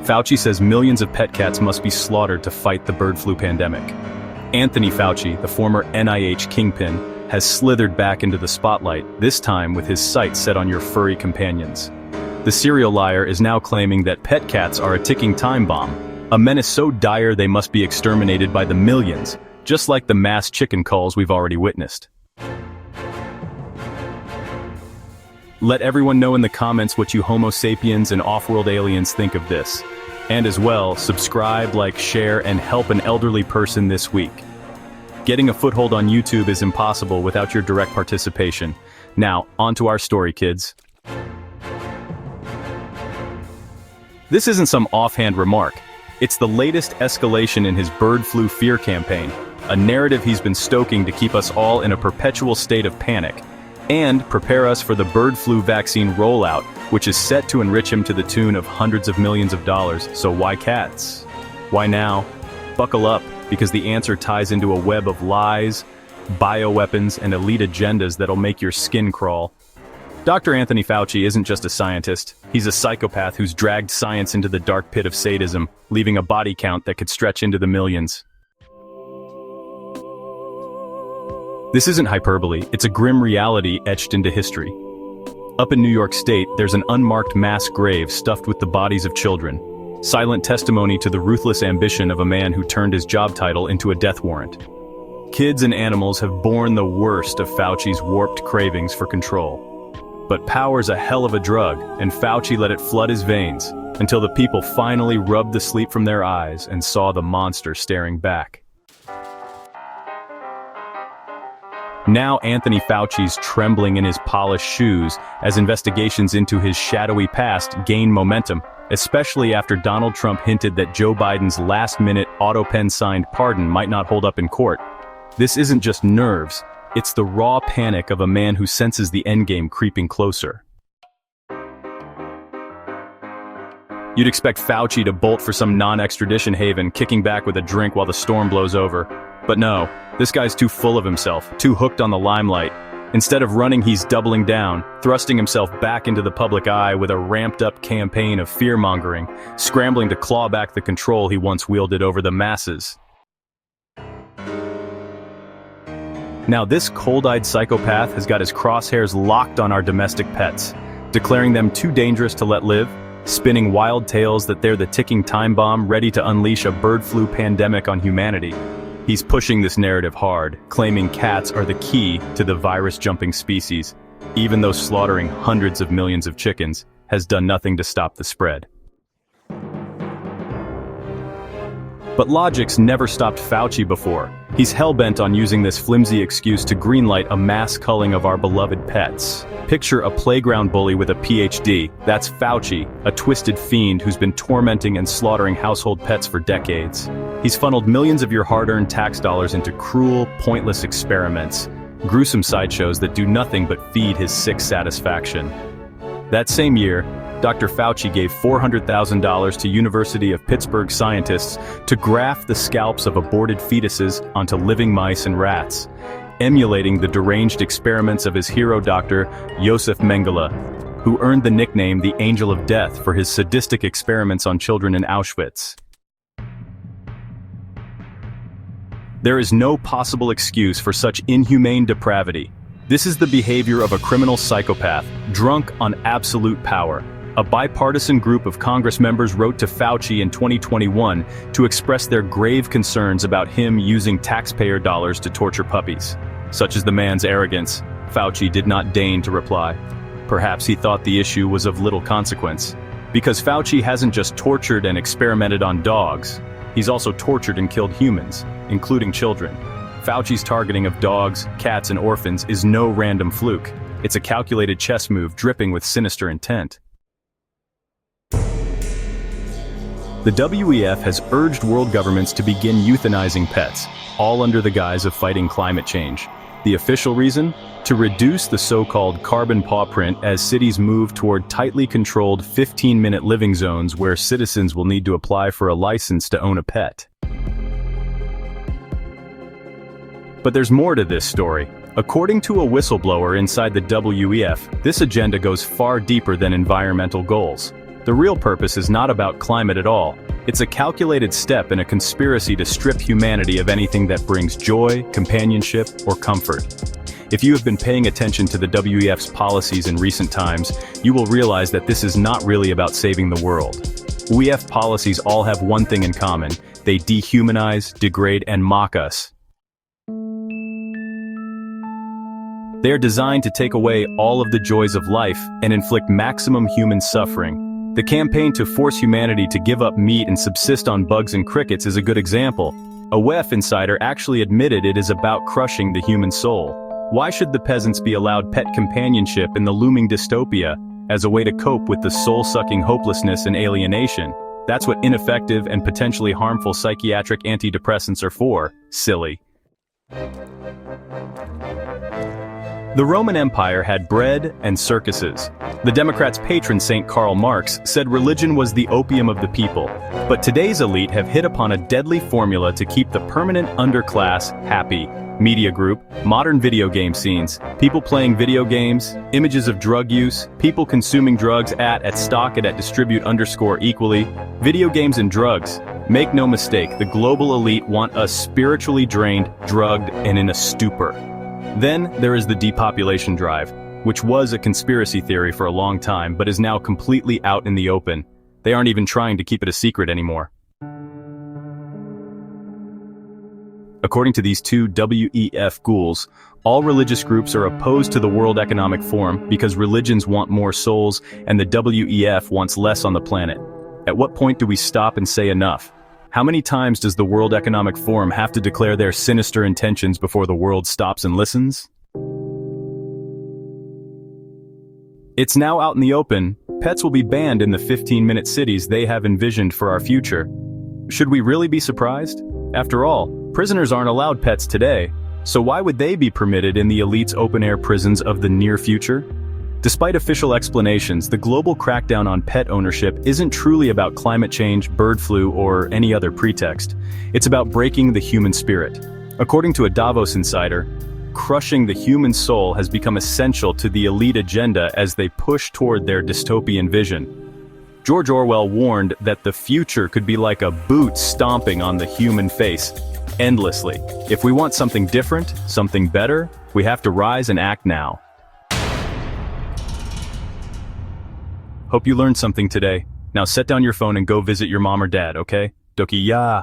Fauci says millions of pet cats must be slaughtered to fight the bird flu pandemic. Anthony Fauci, the former NIH kingpin, has slithered back into the spotlight, this time with his sights set on your furry companions. The serial liar is now claiming that pet cats are a ticking time bomb, a menace so dire they must be exterminated by the millions, just like the mass chicken culls we've already witnessed. Let everyone know in the comments what you Homo sapiens and off-world aliens think of this. And as well, subscribe, like, share, and help an elderly person this week. Getting a foothold on YouTube is impossible without your direct participation. Now, on to our story, kids. This isn't some offhand remark. It's the latest escalation in his bird flu fear campaign, a narrative he's been stoking to keep us all in a perpetual state of panic, and prepare us for the bird flu vaccine rollout, which is set to enrich him to the tune of hundreds of millions of dollars. So why cats? Why now? Buckle up, because the answer ties into a web of lies, bioweapons, and elite agendas that'll make your skin crawl. Dr. Anthony Fauci isn't just a scientist, he's a psychopath who's dragged science into the dark pit of sadism, leaving a body count that could stretch into the millions. This isn't hyperbole, it's a grim reality etched into history. Up in New York State, there's an unmarked mass grave stuffed with the bodies of children, silent testimony to the ruthless ambition of a man who turned his job title into a death warrant. Kids and animals have borne the worst of Fauci's warped cravings for control. But power's a hell of a drug, and Fauci let it flood his veins, until the people finally rubbed the sleep from their eyes and saw the monster staring back. Now Anthony Fauci's trembling in his polished shoes as investigations into his shadowy past gain momentum, especially after Donald Trump hinted that Joe Biden's last-minute auto-pen-signed pardon might not hold up in court. This isn't just nerves, it's the raw panic of a man who senses the endgame creeping closer. You'd expect Fauci to bolt for some non-extradition haven, kicking back with a drink while the storm blows over. But no, this guy's too full of himself, too hooked on the limelight. Instead of running, he's doubling down, thrusting himself back into the public eye with a ramped-up campaign of fear-mongering, scrambling to claw back the control he once wielded over the masses. Now this cold-eyed psychopath has got his crosshairs locked on our domestic pets, declaring them too dangerous to let live, spinning wild tales that they're the ticking time bomb ready to unleash a bird flu pandemic on humanity. He's pushing this narrative hard, claiming cats are the key to the virus-jumping species, even though slaughtering hundreds of millions of chickens has done nothing to stop the spread. But logic's never stopped Fauci before. He's hell-bent on using this flimsy excuse to greenlight a mass culling of our beloved pets. Picture a playground bully with a PhD. That's Fauci, a twisted fiend who's been tormenting and slaughtering household pets for decades. He's funneled millions of your hard-earned tax dollars into cruel, pointless experiments, gruesome sideshows that do nothing but feed his sick satisfaction. That same year, Dr. Fauci gave $400,000 to University of Pittsburgh scientists to graft the scalps of aborted fetuses onto living mice and rats, emulating the deranged experiments of his hero doctor, Josef Mengele, who earned the nickname the Angel of Death for his sadistic experiments on children in Auschwitz. There is no possible excuse for such inhumane depravity. This is the behavior of a criminal psychopath, drunk on absolute power. A bipartisan group of Congress members wrote to Fauci in 2021 to express their grave concerns about him using taxpayer dollars to torture puppies. Such is the man's arrogance, Fauci did not deign to reply. Perhaps he thought the issue was of little consequence. Because Fauci hasn't just tortured and experimented on dogs, he's also tortured and killed humans, including children. Fauci's targeting of dogs, cats, and orphans is no random fluke. It's a calculated chess move dripping with sinister intent. The WEF has urged world governments to begin euthanizing pets, all under the guise of fighting climate change. The official reason? To reduce the so-called carbon paw print as cities move toward tightly controlled 15-minute living zones where citizens will need to apply for a license to own a pet. But there's more to this story. According to a whistleblower inside the WEF, this agenda goes far deeper than environmental goals. The real purpose is not about climate at all. It's a calculated step in a conspiracy to strip humanity of anything that brings joy, companionship, or comfort. If you have been paying attention to the WEF's policies in recent times, you will realize that this is not really about saving the world. WEF policies all have one thing in common: they dehumanize, degrade, and mock us. They are designed to take away all of the joys of life and inflict maximum human suffering. The campaign to force humanity to give up meat and subsist on bugs and crickets is a good example. A WEF insider actually admitted it is about crushing the human soul. Why should the peasants be allowed pet companionship in the looming dystopia as a way to cope with the soul-sucking hopelessness and alienation? That's what ineffective and potentially harmful psychiatric antidepressants are for, silly. The Roman Empire had bread and circuses. The Democrats' patron Saint Karl Marx said religion was the opium of the people. But today's elite have hit upon a deadly formula to keep the permanent underclass happy. Media group, modern video game scenes, people playing video games, images of drug use, people consuming drugs at stock it at distribute_equally, video games and drugs. Make no mistake, the global elite want us spiritually drained, drugged, and in a stupor. Then there is the depopulation drive, which was a conspiracy theory for a long time but is now completely out in the open. They aren't even trying to keep it a secret anymore. According to these two WEF ghouls, all religious groups are opposed to the World Economic Forum because religions want more souls and the WEF wants less on the planet. At what point do we stop and say enough? How many times does the World Economic Forum have to declare their sinister intentions before the world stops and listens? It's now out in the open. Pets will be banned in the 15-minute cities they have envisioned for our future. Should we really be surprised? After all, prisoners aren't allowed pets today, so why would they be permitted in the elite's open-air prisons of the near future? Despite official explanations, the global crackdown on pet ownership isn't truly about climate change, bird flu, or any other pretext. It's about breaking the human spirit. According to a Davos insider, crushing the human soul has become essential to the elite agenda as they push toward their dystopian vision. George Orwell warned that the future could be like a boot stomping on the human face, endlessly. If we want something different, something better, we have to rise and act now. Hope you learned something today. Now set down your phone and go visit your mom or dad, okay? Doki ya.